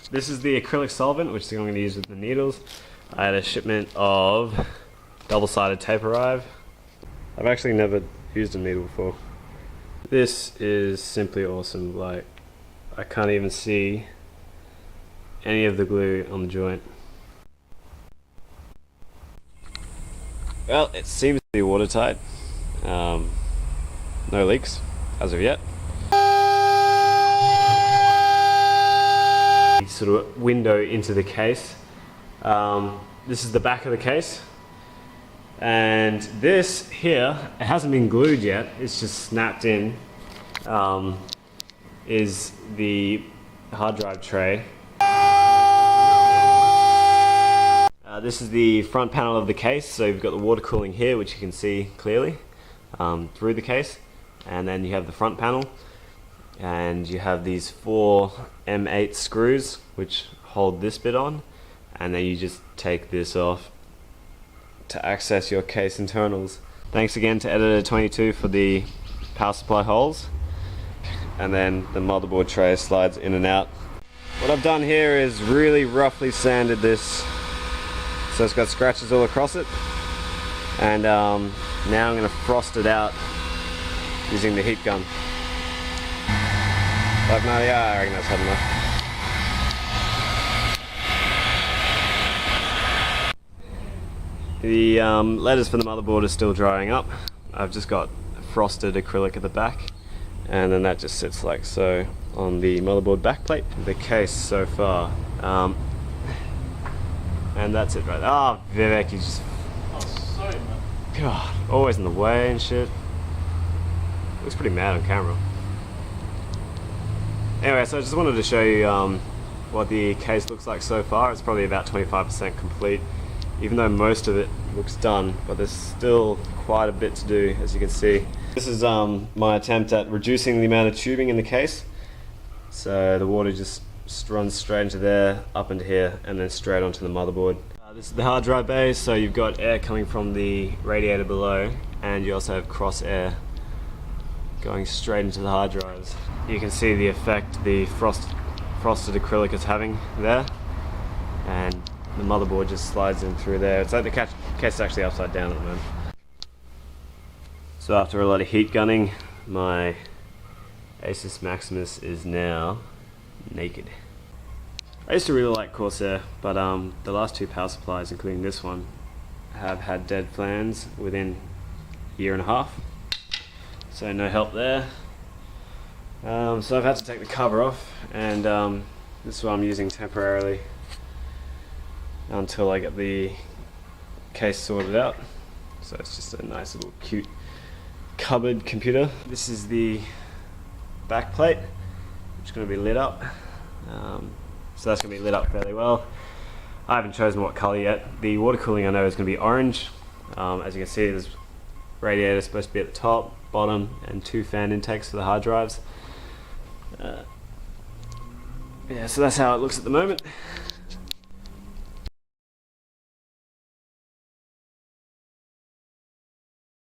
This is the acrylic solvent, which I'm going to use with the needles. I had a shipment of double-sided tape arrive. I've actually never used a needle before. This is simply awesome. Like, I can't even see any of the glue on the joint. Well, it seems to be watertight. No leaks as of yet. Sort of window into the case. This is the back of the case, and this here, it hasn't been glued yet, it's just snapped in, is the hard drive tray. This is the front panel of the case, so you've got the water cooling here, which you can see clearly through the case, and then you have the front panel, and you have these 4 M8 screws which hold this bit on, and then you just take this off to access your case internals. Thanks again to Editor22 for the power supply holes, and then the motherboard tray slides in and out. What I've done here is really roughly sanded this so it's got scratches all across it, and now I'm going to frost it out using the heat gun. 590, I reckon that's had enough. The letters for the motherboard are still drying up. I've just got frosted acrylic at the back, and then that just sits like so on the motherboard backplate. The case so far, and that's it right there. Oh, Vivek, you just... Oh, sorry, man. God, always in the way and shit. Looks pretty mad on camera. Anyway, so I just wanted to show you what the case looks like so far. It's probably about 25% complete, even though most of it looks done, but there's still quite a bit to do, as you can see. This is my attempt at reducing the amount of tubing in the case. So the water just runs straight into there, up into here, and then straight onto the motherboard. This is the hard drive bay, so you've got air coming from the radiator below, and you also have cross air going straight into the hard drives. You can see the effect the frosted acrylic is having there, and the motherboard just slides in through there. It's like the case is actually upside down at the moment. So after a lot of heat gunning, my Asus Maximus is now naked. I used to really like Corsair, but the last 2 power supplies, including this one, have had dead fans within a year and a half. So no help there. So I've had to take the cover off, and this is what I'm using temporarily until I get the case sorted out. So it's just a nice little cute cupboard computer. This is the back plate, which is going to be lit up. So that's going to be lit up fairly well. I haven't chosen what color yet. The water cooling I know is going to be orange. As you can see, there's radiator supposed to be at the top, bottom, and 2 fan intakes for the hard drives. Yeah, so that's how it looks at the moment.